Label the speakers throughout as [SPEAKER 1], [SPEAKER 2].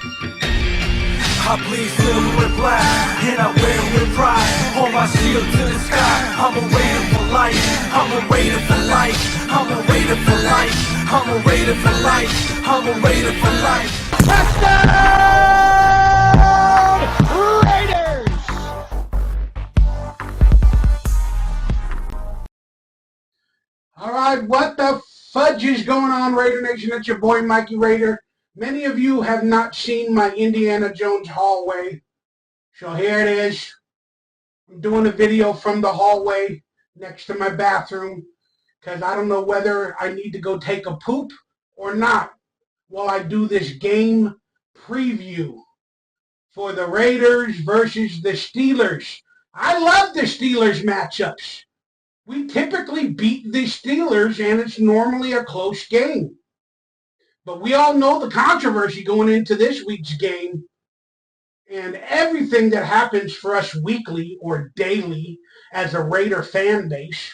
[SPEAKER 1] I bleed silver and black, and I wear it with pride. Hold my shield to the sky. I'm a raider for life. I'm a raider for life. I'm a raider for life. I'm a raider for life. I'm a raider for life.
[SPEAKER 2] Touchdown, Raiders!
[SPEAKER 3] All right, what the fudge is going on, Raider Nation? It's your boy, Mikey Raider. Many of you have not seen my Indiana Jones hallway. So here it is. I'm doing a video from the hallway next to my bathroom because I don't know whether I need to go take a poop or not while I do this game preview for the Raiders versus the Steelers. I love the Steelers matchups. We typically beat the Steelers, and it's normally a close game. But we all know the controversy going into this week's game, and everything that happens for us weekly or daily as a Raider fan base.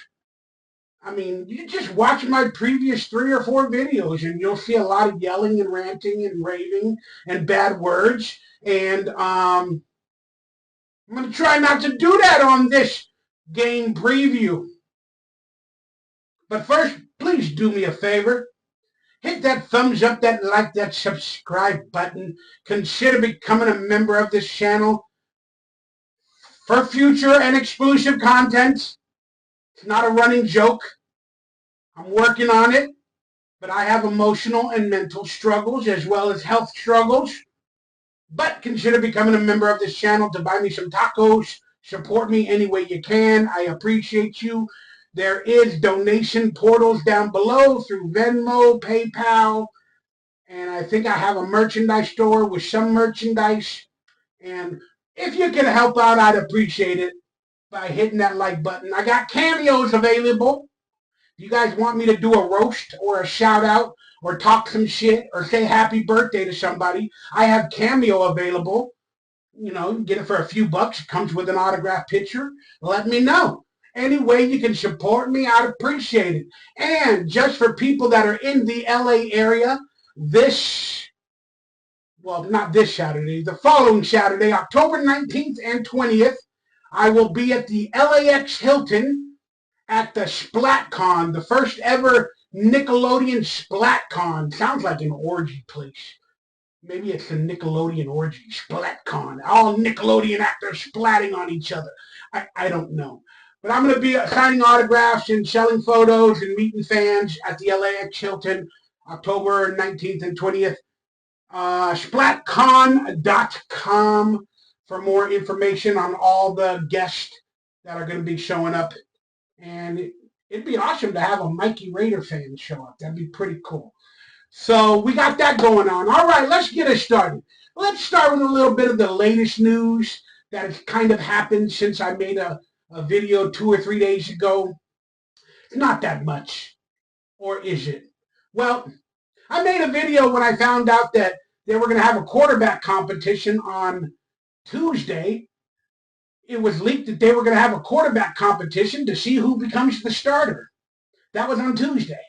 [SPEAKER 3] I mean, you just watch my previous 3 or 4 videos, and you'll see a lot of yelling and ranting and raving and bad words. And I'm going to try not to do that on this game preview. But first, please do me a favor. Hit that thumbs up, that like, that subscribe button. Consider becoming a member of this channel for future and exclusive content. It's not a running joke. I'm working on it, but I have emotional and mental struggles as well as health struggles. But consider becoming a member of this channel to buy me some tacos. Support me any way you can. I appreciate you. There is donation portals down below through Venmo, PayPal, and I think I have a merchandise store with some merchandise. And if you can help out, I'd appreciate it by hitting that like button. I got cameos available. If you guys want me to do a roast or a shout out or talk some shit or say happy birthday to somebody, I have Cameo available. You know, you get it for a few bucks. It comes with an autographed picture. Let me know. Any way you can support me, I'd appreciate it. And just for people that are in the LA area, not this Saturday, the following Saturday, October 19th and 20th, I will be at the LAX Hilton at the SplatCon, the first ever Nickelodeon SplatCon. Sounds like an orgy place. Maybe it's the Nickelodeon orgy, SplatCon. All Nickelodeon actors splatting on each other. I don't know. But I'm going to be signing autographs and selling photos and meeting fans at the LAX Hilton, October 19th and 20th. Splatcon.com for more information on all the guests that are going to be showing up. And it'd be awesome to have a Mikey Raider fan show up. That'd be pretty cool. So we got that going on. All right, let's get it started. Let's start with a little bit of the latest news that has kind of happened since I made a video 2 or 3 days ago. It's not that much. Or is it? Well, I made a video when I found out that they were going to have a quarterback competition on Tuesday. It was leaked that they were going to have a quarterback competition to see who becomes the starter. That was on Tuesday,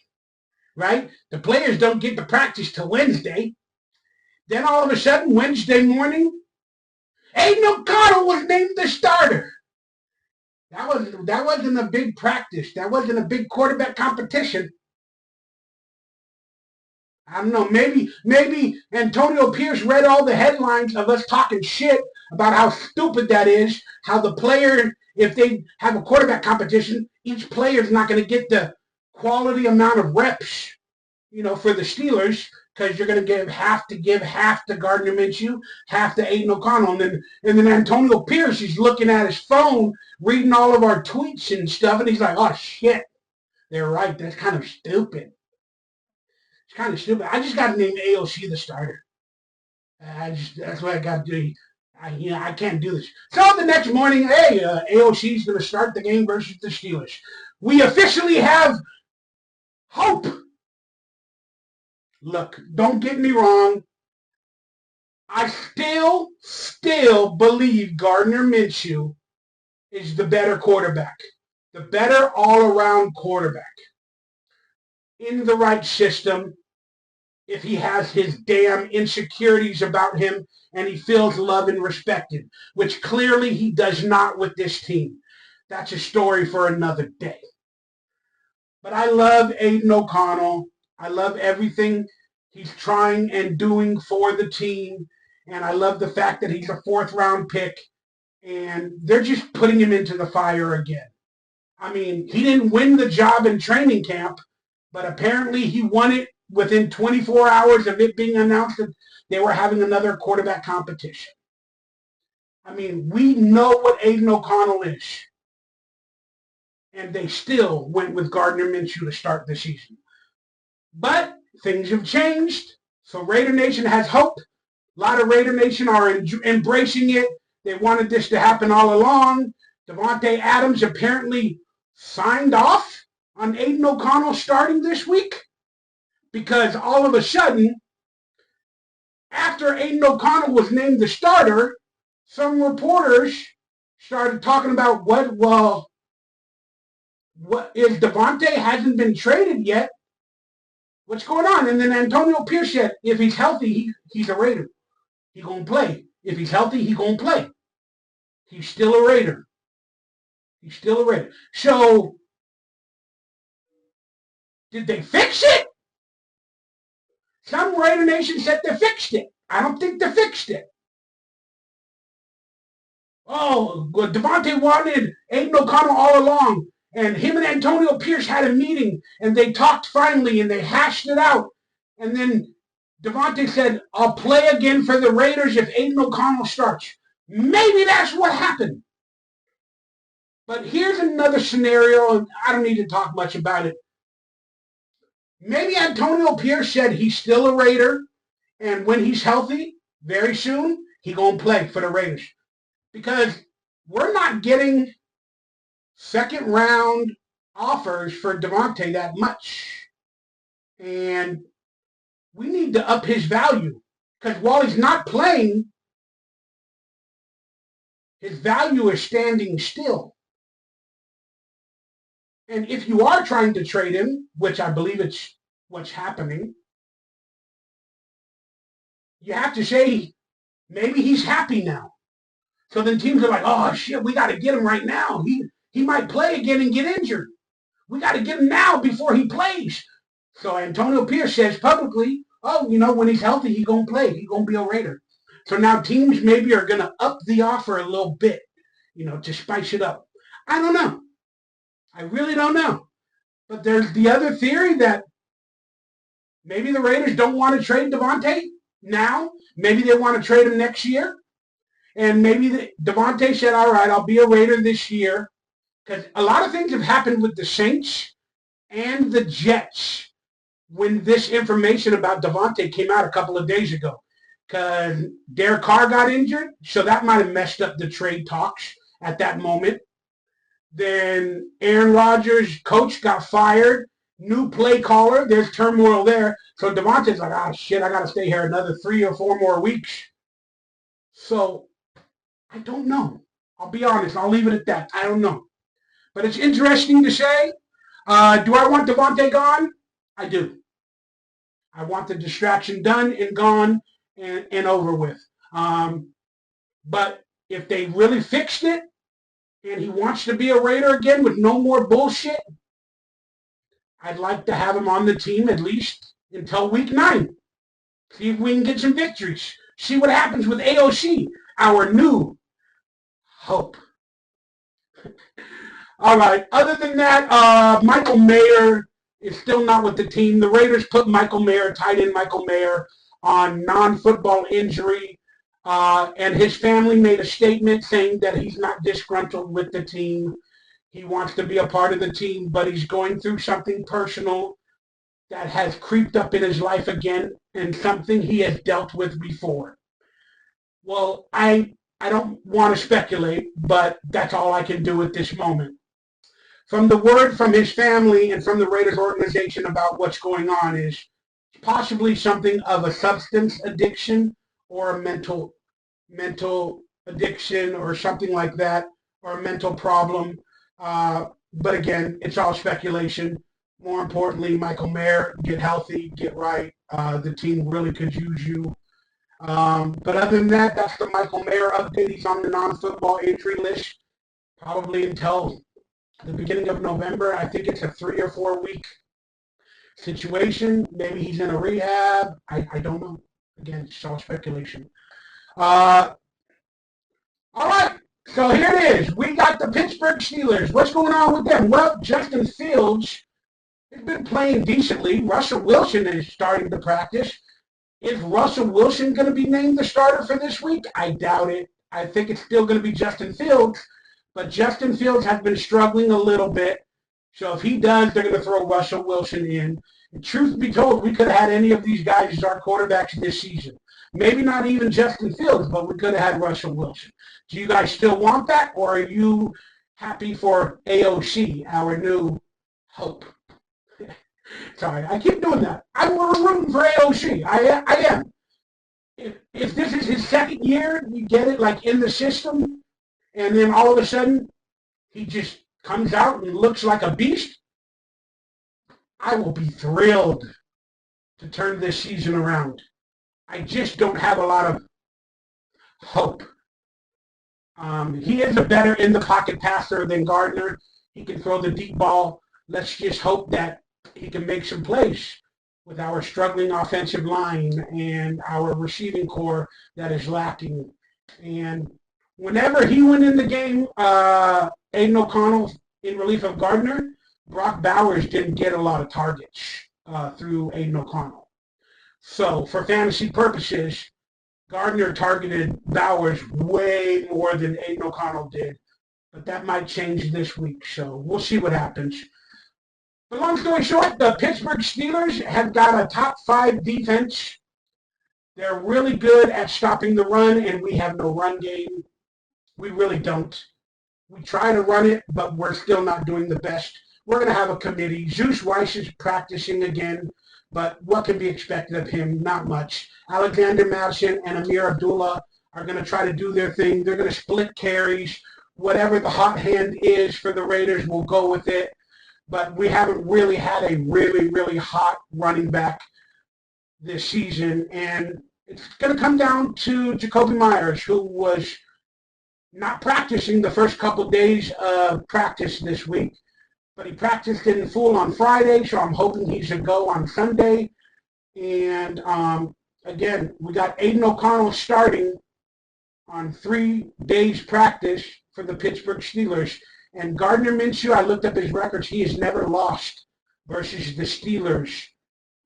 [SPEAKER 3] right? The players don't get to practice till Wednesday. Then all of a sudden, Wednesday morning, Aiden Connell was named the starter. That wasn't a big practice. That wasn't a big quarterback competition. I don't know. Maybe Antonio Pierce read all the headlines of us talking shit about how stupid that is. How the player, if they have a quarterback competition, each player is not going to get the quality amount of reps, for the Steelers, because you're going to give half to Gardner Minshew, half to Aiden O'Connell. And then Antonio Pierce is looking at his phone, reading all of our tweets and stuff, and he's like, oh, shit, they're right. That's kind of stupid. It's kind of stupid. I just got to name AOC the starter. That's what I got to do. I can't do this. So the next morning, hey, AOC is going to start the game versus the Steelers. We officially have hope. Look, don't get me wrong. I still believe Gardner Minshew is the better quarterback, the better all-around quarterback. In the right system, if he has his damn insecurities about him and he feels loved and respected, which clearly he does not with this team. That's a story for another day. But I love Aiden O'Connell. I love everything he's trying and doing for the team. And I love the fact that he's a 4th-round pick. And they're just putting him into the fire again. I mean, he didn't win the job in training camp, but apparently he won it within 24 hours of it being announced that they were having another quarterback competition. I mean, we know what Aiden O'Connell is. And they still went with Gardner Minshew to start the season. But things have changed. So Raider Nation has hope. A lot of Raider Nation are embracing it. They wanted this to happen all along. Davante Adams apparently signed off on Aiden O'Connell starting this week because all of a sudden, after Aiden O'Connell was named the starter, some reporters started talking about what if Davante hasn't been traded yet, what's going on? And then Antonio Pierce said, if he's healthy, he's a Raider. He's going to play. If he's healthy, he's going to play. He's still a Raider. He's still a Raider. So, did they fix it? Some Raider Nation said they fixed it. I don't think they fixed it. Oh, Davante wanted Aiden O'Connell all along. And him and Antonio Pierce had a meeting, and they talked finally, and they hashed it out. And then Davante said, I'll play again for the Raiders if Aiden O'Connell starts. Maybe that's what happened. But here's another scenario, and I don't need to talk much about it. Maybe Antonio Pierce said he's still a Raider, and when he's healthy, very soon, he's going to play for the Raiders. Because we're not getting 2nd-round offers for Davante that much. And we need to up his value. Because while he's not playing, his value is standing still. And if you are trying to trade him, which I believe it's what's happening, you have to say maybe he's happy now. So then teams are like, oh, shit, we got to get him right now. He might play again and get injured. We got to get him now before he plays. So Antonio Pierce says publicly, oh, when he's healthy, he's going to play. He's going to be a Raider. So now teams maybe are going to up the offer a little bit, to spice it up. I don't know. I really don't know. But there's the other theory that maybe the Raiders don't want to trade Davante now. Maybe they want to trade him next year. And maybe Davante said, all right, I'll be a Raider this year. Because a lot of things have happened with the Saints and the Jets when this information about Davante came out a couple of days ago. Because Derek Carr got injured, so that might have messed up the trade talks at that moment. Then Aaron Rodgers' coach got fired. New play caller. There's turmoil there. So Davante's like, shit, I got to stay here another 3 or 4 more weeks. So I don't know. I'll be honest. I'll leave it at that. I don't know. But it's interesting to say. Do I want Davante gone? I do. I want the distraction done and gone and over with. But if they really fixed it and he wants to be a Raider again with no more bullshit, I'd like to have him on the team at least until week 9. See if we can get some victories. See what happens with AOC, our new hope. All right. Other than that, Michael Mayer is still not with the team. The Raiders put Michael Mayer, tight end Michael Mayer, on non-football injury. And his family made a statement saying that he's not disgruntled with the team. He wants to be a part of the team, but he's going through something personal that has creeped up in his life again and something he has dealt with before. Well, I don't want to speculate, but that's all I can do at this moment. From the word from his family and from the Raiders organization about what's going on is possibly something of a substance addiction or a mental addiction or something like that, or a mental problem. But again, it's all speculation. More importantly, Michael Mayer, get healthy, get right. The team really could use you. But other than that, that's the Michael Mayer update. He's on the non-football injury list, probably until the beginning of November. I think it's a 3 or 4 week situation. Maybe he's in a rehab. I don't know. Again, it's all speculation. All right. So here it is. We got the Pittsburgh Steelers. What's going on with them? Well, Justin Fields has been playing decently. Russell Wilson is starting to practice. Is Russell Wilson going to be named the starter for this week? I doubt it. I think it's still going to be Justin Fields. But Justin Fields has been struggling a little bit. So if he does, they're going to throw Russell Wilson in. And truth be told, we could have had any of these guys as our quarterbacks this season. Maybe not even Justin Fields, but we could have had Russell Wilson. Do you guys still want that, or are you happy for AOC, our new hope? Sorry, I keep doing that. I'm rooting for AOC. I am. If this is his second year, you get it, like in the system, and then all of a sudden he just comes out and looks like a beast, I will be thrilled to turn this season around. I just don't have a lot of hope. He is a better in-the-pocket passer than Gardner. He can throw the deep ball. Let's just hope that he can make some plays with our struggling offensive line and our receiving core that is lacking. And whenever he went in the game, Aiden O'Connell in relief of Gardner, Brock Bowers didn't get a lot of targets through Aiden O'Connell. So for fantasy purposes, Gardner targeted Bowers way more than Aiden O'Connell did. But that might change this week, so we'll see what happens. But long story short, the Pittsburgh Steelers have got a top 5 defense. They're really good at stopping the run, and we have no run game. We really don't. We try to run it, but we're still not doing the best. We're going to have a committee. Zeus Weiss is practicing again, but what can be expected of him? Not much. Alexander Madison and Amir Abdullah are going to try to do their thing. They're going to split carries. Whatever the hot hand is for the Raiders, we'll go with it. But we haven't really had a really, really hot running back this season. And it's going to come down to Jacoby Myers, who was not practicing the first couple of days of practice this week. But he practiced in full on Friday, so I'm hoping he's a go on Sunday. And again, we got Aiden O'Connell starting on 3 days practice for the Pittsburgh Steelers. And Gardner Minshew, I looked up his records, he has never lost versus the Steelers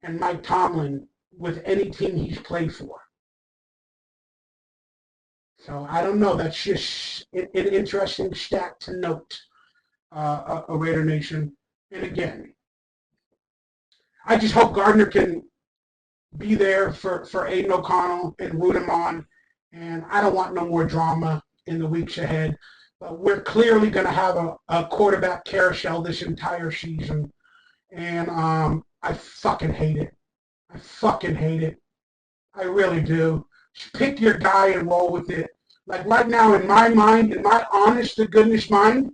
[SPEAKER 3] and Mike Tomlin with any team he's played for. So I don't know, that's just an interesting stat to note. A Raider Nation. And again, I just hope Gardner can be there for Aiden O'Connell and root him on. And I don't want no more drama in the weeks ahead. But we're clearly going to have a quarterback carousel this entire season. And I fucking hate it. I fucking hate it. I really do. Just pick your guy and roll with it. Like right now, in my mind, in my honest-to-goodness mind,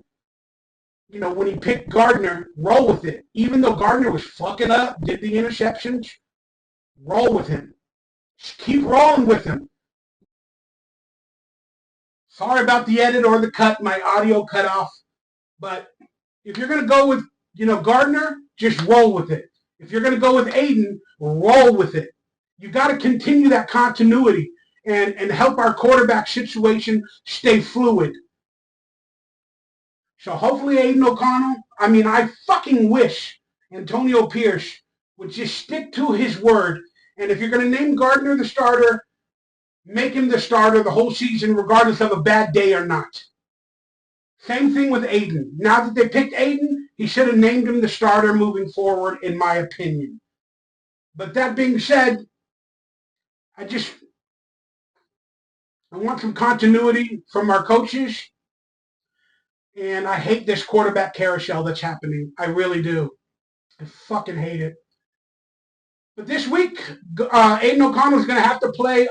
[SPEAKER 3] you know, when he picked Gardner, roll with it. Even though Gardner was fucking up, did the interceptions, roll with him. Just keep rolling with him. Sorry about the edit or the cut, my audio cut off. But if you're going to go with, Gardner, just roll with it. If you're going to go with Aiden, roll with it. You got to continue that continuity and help our quarterback situation stay fluid. So hopefully Aiden O'Connell, I fucking wish Antonio Pierce would just stick to his word. And if you're going to name Gardner the starter, make him the starter the whole season, regardless of a bad day or not. Same thing with Aiden. Now that they picked Aiden, he should have named him the starter moving forward, in my opinion. But that being said, I want some continuity from our coaches. And I hate this quarterback carousel that's happening. I really do. I fucking hate it. But this week, Aiden O'Connell is going to have to play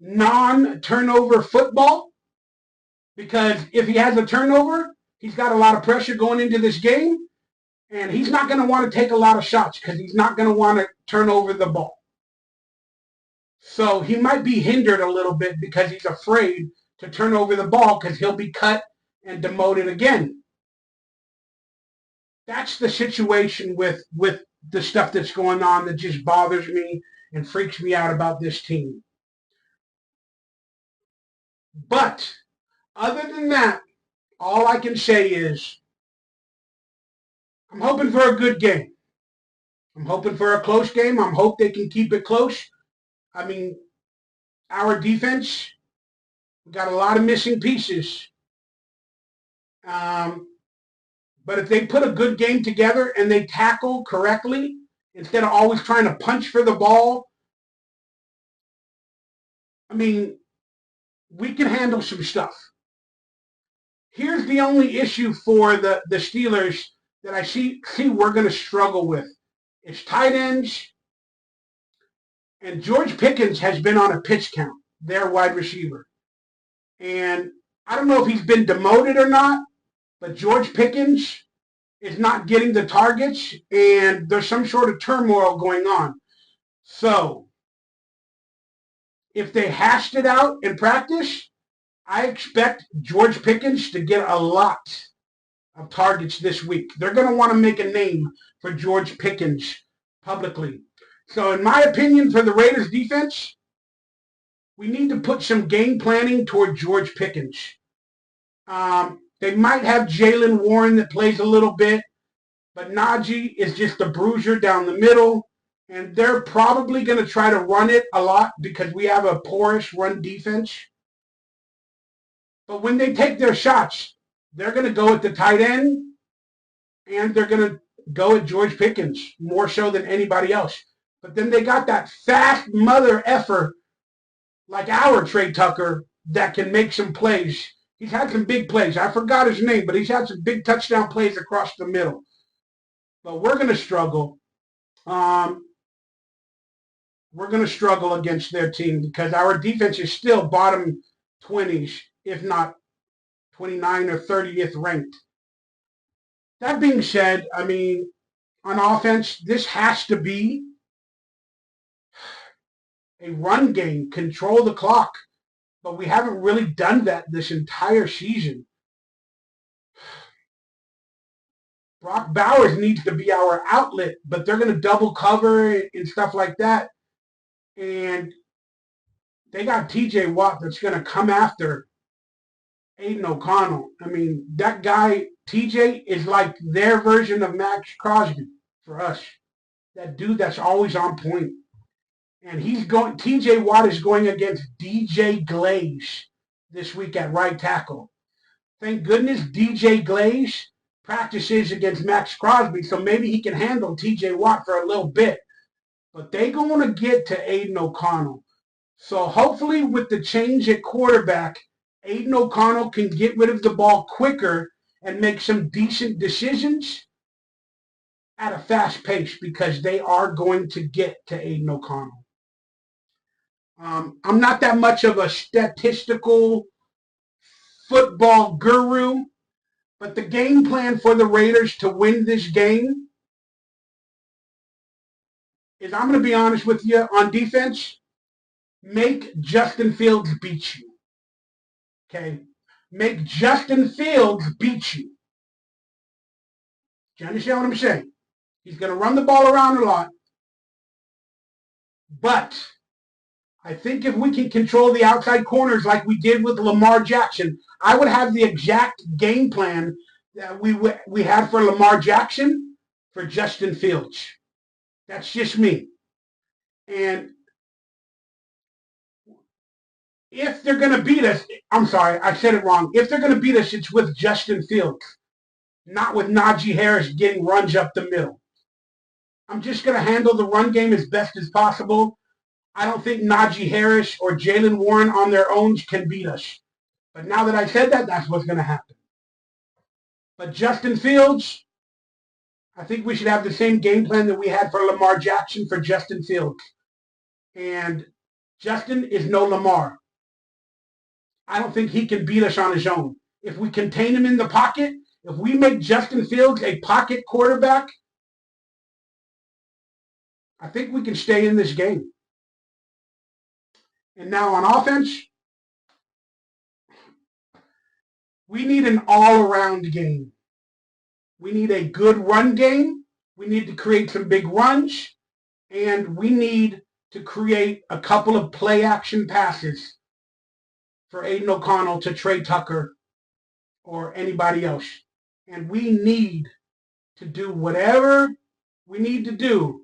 [SPEAKER 3] non-turnover football. Because if he has a turnover, he's got a lot of pressure going into this game. And he's not going to want to take a lot of shots because he's not going to want to turn over the ball. So he might be hindered a little bit because he's afraid to turn over the ball because he'll be cut and demoted again. That's the situation with the stuff that's going on that just bothers me and freaks me out about this team. But other than that, all I can say is I'm hoping for a good game. I'm hoping for a close game. I hope they can keep it close. I mean, our defense, we got a lot of missing pieces. But if they put a good game together and they tackle correctly, instead of always trying to punch for the ball, I mean, we can handle some stuff. Here's the only issue for the Steelers that I see we're going to struggle with. It's tight ends, and George Pickens has been on a pitch count, their wide receiver. And I don't know if he's been demoted or not, but George Pickens is not getting the targets, and there's some sort of turmoil going on. So if they hashed it out in practice, I expect George Pickens to get a lot of targets this week. They're going to want to make a name for George Pickens publicly. So in my opinion, for the Raiders defense, we need to put some game planning toward George Pickens. They might have Jaylen Warren that plays a little bit, but Najee is just a bruiser down the middle, and they're probably going to try to run it a lot because we have a porous run defense. But when they take their shots, they're going to go at the tight end, and they're going to go at George Pickens more so than anybody else. But then they got that fast mother effer like our Trey Tucker that can make some plays. He's had some big plays. I forgot his name, but he's had some big touchdown plays across the middle. But we're going to struggle. We're going to struggle against their team because our defense is still bottom 20s, if not 29 or 30th ranked. That being said, I mean, on offense, this has to be a run game, control the clock. But we haven't really done that this entire season. Brock Bowers needs to be our outlet, but they're going to double cover and stuff like that. And they got TJ Watt that's going to come after Aiden O'Connell. I mean, that guy, TJ, is like their version of Max Crosby for us. That dude that's always on point. And TJ Watt is going against DJ Glaze this week at right tackle. Thank goodness DJ Glaze practices against Max Crosby, so maybe he can handle TJ Watt for a little bit. But they're going to get to Aiden O'Connell. So hopefully with the change at quarterback, Aiden O'Connell can get rid of the ball quicker and make some decent decisions at a fast pace because they are going to get to Aiden O'Connell. I'm not that much of a statistical football guru, but the game plan for the Raiders to win this game is, I'm going to be honest with you, on defense, make Justin Fields beat you. Okay? Make Justin Fields beat you. Do you understand what I'm saying? He's going to run the ball around a lot, but I think if we can control the outside corners like we did with Lamar Jackson, I would have the exact game plan that we had for Lamar Jackson for Justin Fields. That's just me. And if they're going to beat us, I'm sorry, I said it wrong. If they're going to beat us, it's with Justin Fields, not with Najee Harris getting runs up the middle. I'm just going to handle the run game as best as possible. I don't think Najee Harris or Jaylen Warren on their own can beat us. But now that I said that, that's what's going to happen. But Justin Fields, I think we should have the same game plan that we had for Lamar Jackson for Justin Fields. And Justin is no Lamar. I don't think he can beat us on his own. If we contain him in the pocket, If we make Justin Fields a pocket quarterback, I think we can stay in this game. And now on offense, we need an all-around game. We need a good run game. We need to create some big runs. And we need to create a couple of play-action passes for Aiden O'Connell to Trey Tucker or anybody else. And we need to do whatever we need to do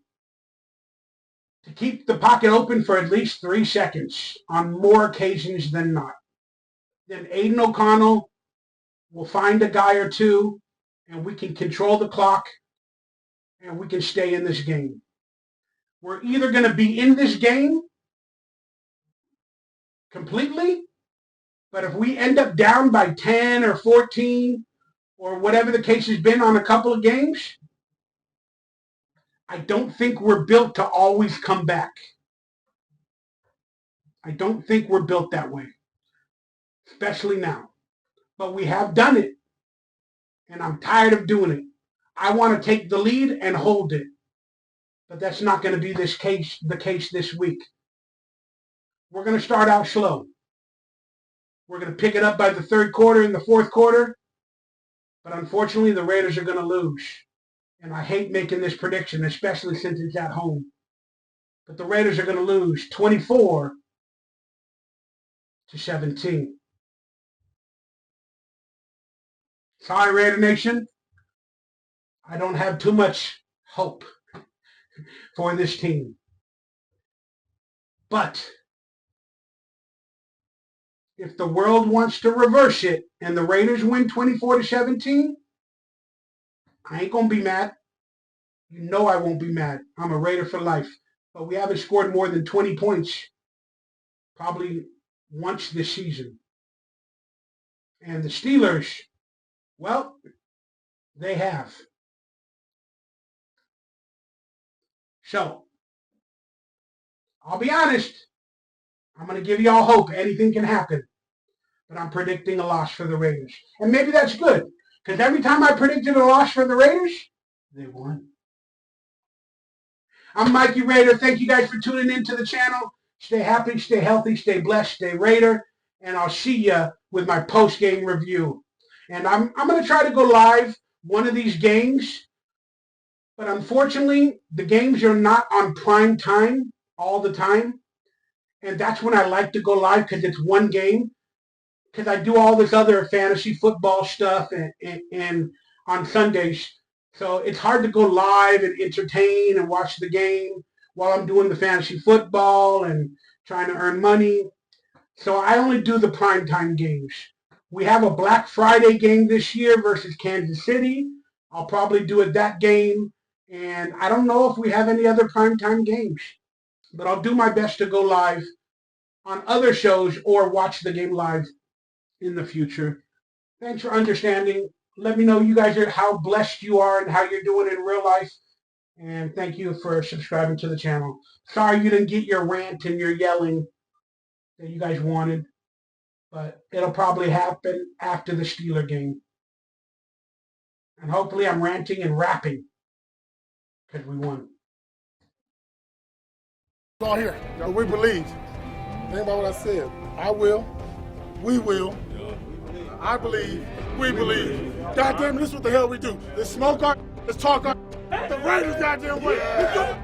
[SPEAKER 3] to keep the pocket open for at least 3 seconds on more occasions than not. Then Aiden O'Connell will find a guy or two, and we can control the clock, and we can stay in this game. We're either going to be in this game completely, but if we end up down by 10 or 14 or whatever the case has been on a couple of games, I don't think we're built to always come back. I don't think we're built that way, especially now. But we have done it, and I'm tired of doing it. I want to take the lead and hold it, but that's not going to be the case this week. We're going to start out slow. We're going to pick it up by the third quarter and the fourth quarter, but unfortunately the Raiders are going to lose. And I hate making this prediction, especially since it's at home. But the Raiders are going to lose 24-17. Sorry, Raider Nation. I don't have too much hope for this team. But if the world wants to reverse it and the Raiders win 24-17, I ain't going to be mad. You know I won't be mad. I'm a Raider for life. But we haven't scored more than 20 points probably once this season. And the Steelers, well, they have. So, I'll be honest. I'm going to give you all hope. Anything can happen. But I'm predicting a loss for the Raiders. And maybe that's good. Because every time I predicted a loss for the Raiders, they won. I'm Mikey Raider. Thank you guys for tuning into the channel. Stay happy, stay healthy, stay blessed, stay Raider. And I'll see you with my post-game review. And I'm going to try to go live one of these games. But unfortunately, the games are not on prime time all the time. And that's when I like to go live because it's one game. Because I do all this other fantasy football stuff and on Sundays. So it's hard to go live and entertain and watch the game while I'm doing the fantasy football and trying to earn money. So I only do the primetime games. We have a Black Friday game this year versus Kansas City. I'll probably do it that game. And I don't know if we have any other primetime games. But I'll do my best to go live on other shows or watch the game live in the future. Thanks for understanding. Let me know you guys how blessed you are and how you're doing in real life. And thank you for subscribing to the channel. Sorry you didn't get your rant and your yelling that you guys wanted. But it'll probably happen after the Steeler game. And hopefully I'm ranting and rapping because we won.
[SPEAKER 4] All here. We believe. Think about what I said. I will. We will. I believe. We believe. Goddamn, this is what the hell we do. Let's smoke our. Let's talk our. The Raiders goddamn way. Let's do it.